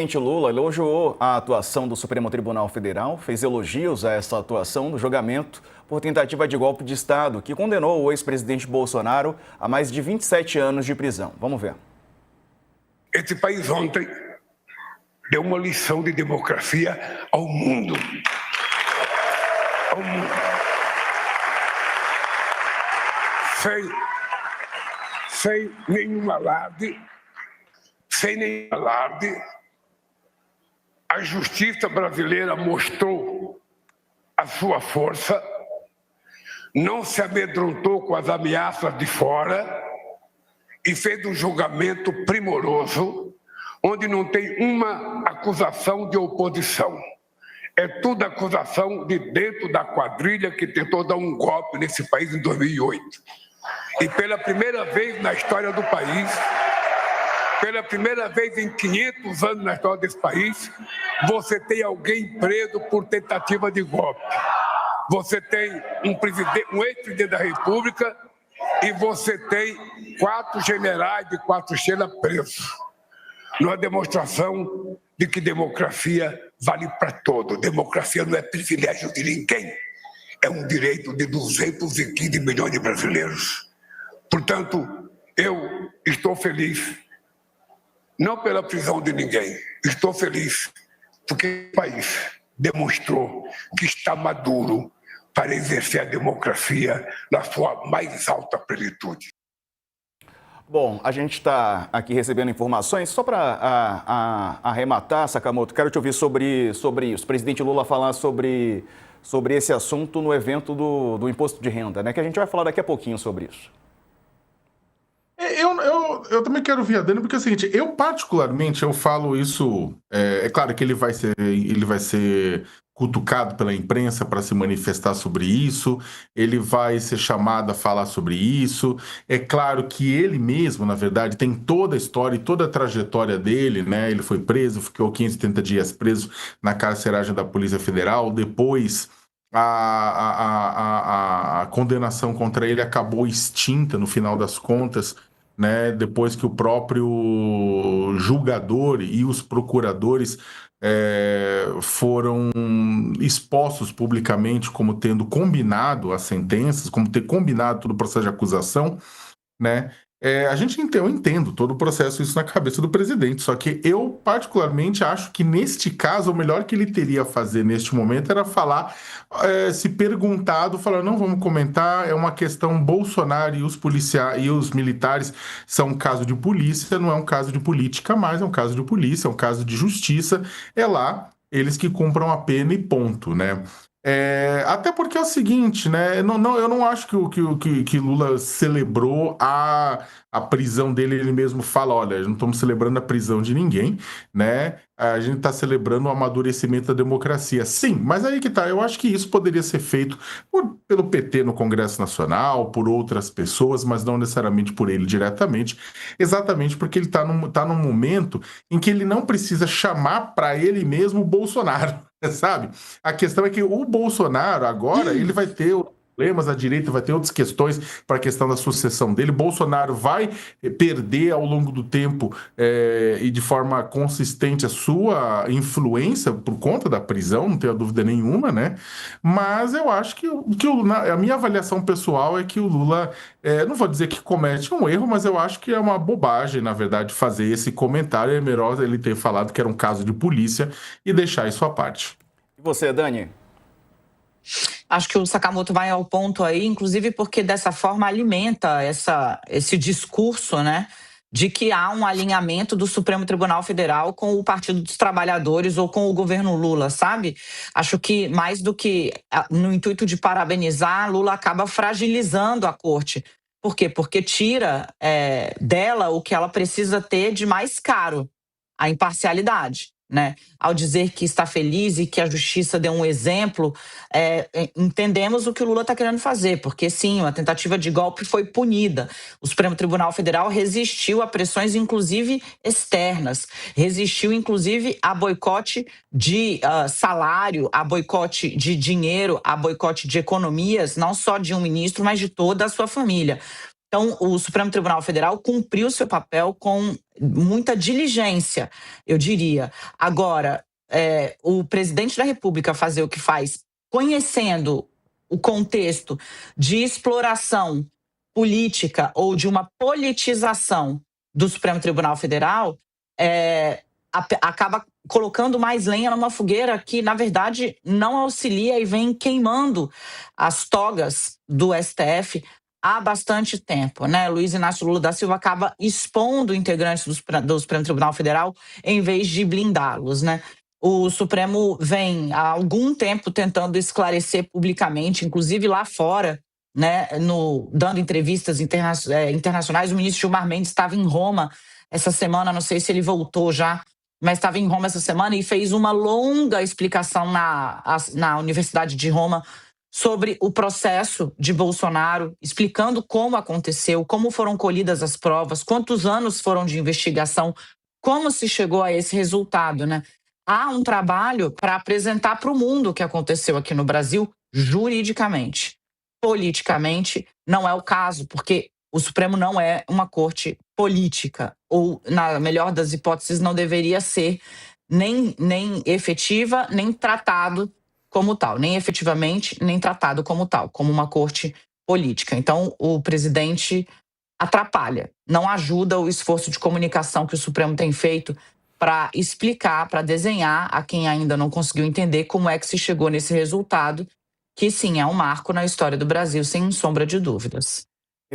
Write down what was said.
presidente Lula elogiou a atuação do Supremo Tribunal Federal, fez elogios a essa atuação no julgamento por tentativa de golpe de Estado, que condenou o ex-presidente Bolsonaro a mais de 27 anos de prisão. Vamos ver. Esse país ontem deu uma lição de democracia ao mundo. Ao mundo. Sem nenhum alarde, a justiça brasileira mostrou a sua força, não se amedrontou com as ameaças de fora e fez um julgamento primoroso, onde não tem uma acusação de oposição. É tudo acusação de dentro da quadrilha que tentou dar um golpe nesse país em 2008. E pela primeira vez na história do país, pela primeira vez em 500 anos na história desse país, você tem alguém preso por tentativa de golpe. Você tem um ex-presidente da República e você tem 4 generais de 4 estrelas presos. Numa demonstração de que democracia vale para todo. Democracia não é privilégio de ninguém. É um direito de 215 milhões de brasileiros. Portanto, eu estou feliz, não pela prisão de ninguém, estou feliz porque o país demonstrou que está maduro para exercer a democracia na sua mais alta plenitude. Bom, a gente está aqui recebendo informações. Só para arrematar, Sakamoto, quero te ouvir sobre isso. O presidente Lula falar sobre esse assunto no evento do imposto de renda, né? Que a gente vai falar daqui a pouquinho sobre isso. Eu também quero ouvir a Dani, porque é o seguinte, eu particularmente, eu falo isso, é claro que ele vai ser cutucado pela imprensa para se manifestar sobre isso, ele vai ser chamado a falar sobre isso, é claro que ele mesmo, na verdade, tem toda a história e toda a trajetória dele, né, ele foi preso, ficou 570 dias preso na carceragem da Polícia Federal, depois a condenação contra ele acabou extinta no final das contas, né, depois que o próprio julgador e os procuradores foram expostos publicamente como tendo combinado as sentenças, como ter combinado todo o processo de acusação, né? Eu entendo todo o processo, isso na cabeça do presidente, só que eu particularmente acho que neste caso o melhor que ele teria a fazer neste momento era falar, se perguntado, falar, não vamos comentar, é uma questão Bolsonaro e os policiais e os militares são um caso de polícia, não é um caso de política mais, é um caso de polícia, é um caso de justiça, é lá eles que cumpram a pena e ponto, né? Até porque é o seguinte, né? Eu não acho que Lula celebrou a prisão dele. Ele mesmo fala: olha, não estamos celebrando a prisão de ninguém, né? A gente está celebrando o amadurecimento da democracia. Sim, mas aí que tá. Eu acho que isso poderia ser feito pelo PT no Congresso Nacional, por outras pessoas, mas não necessariamente por ele diretamente, exatamente porque ele está num momento em que ele não precisa chamar para ele mesmo o Bolsonaro. Sabe? A questão é que o Bolsonaro agora, ele vai ter problemas, a direita vai ter outras questões para a questão da sucessão dele. Bolsonaro vai perder ao longo do tempo e de forma consistente a sua influência por conta da prisão, não tenho dúvida nenhuma, né? Mas eu acho que a minha avaliação pessoal é que o Lula, não vou dizer que comete um erro, mas eu acho que é uma bobagem, na verdade, fazer esse comentário. É melhor ele ter falado que era um caso de polícia e deixar isso à parte. E você, Dani? Acho que o Sakamoto vai ao ponto aí, inclusive porque dessa forma alimenta esse discurso, né, de que há um alinhamento do Supremo Tribunal Federal com o Partido dos Trabalhadores ou com o governo Lula, sabe? Acho que mais do que no intuito de parabenizar, Lula acaba fragilizando a corte. Por quê? Porque tira dela o que ela precisa ter de mais caro, a imparcialidade. Né? Ao dizer que está feliz e que a justiça deu um exemplo, entendemos o que o Lula está querendo fazer, porque sim, uma tentativa de golpe foi punida. O Supremo Tribunal Federal resistiu a pressões, inclusive externas, resistiu, inclusive, a boicote de salário, a boicote de dinheiro, a boicote de economias, não só de um ministro, mas de toda a sua família. Então, o Supremo Tribunal Federal cumpriu seu papel com muita diligência, eu diria. Agora, o presidente da República fazer o que faz, conhecendo o contexto de exploração política ou de uma politização do Supremo Tribunal Federal, acaba colocando mais lenha numa fogueira que, na verdade, não auxilia e vem queimando as togas do STF há bastante tempo, né? Luiz Inácio Lula da Silva acaba expondo integrantes do Supremo Tribunal Federal em vez de blindá-los, né? O Supremo vem há algum tempo tentando esclarecer publicamente, inclusive lá fora, né, dando entrevistas internacionais. O ministro Gilmar Mendes estava em Roma essa semana, não sei se ele voltou já, mas estava em Roma essa semana e fez uma longa explicação na Universidade de Roma sobre o processo de Bolsonaro, explicando como aconteceu, como foram colhidas as provas, quantos anos foram de investigação, como se chegou a esse resultado, né? Há um trabalho para apresentar para o mundo o que aconteceu aqui no Brasil juridicamente. Politicamente, não é o caso, porque o Supremo não é uma corte política, ou, na melhor das hipóteses, não deveria ser nem efetiva, nem tratado como tal, nem efetivamente, nem tratado como tal, como uma corte política. Então, o presidente atrapalha, não ajuda o esforço de comunicação que o Supremo tem feito para explicar, para desenhar a quem ainda não conseguiu entender como é que se chegou nesse resultado, que sim, é um marco na história do Brasil, sem sombra de dúvidas.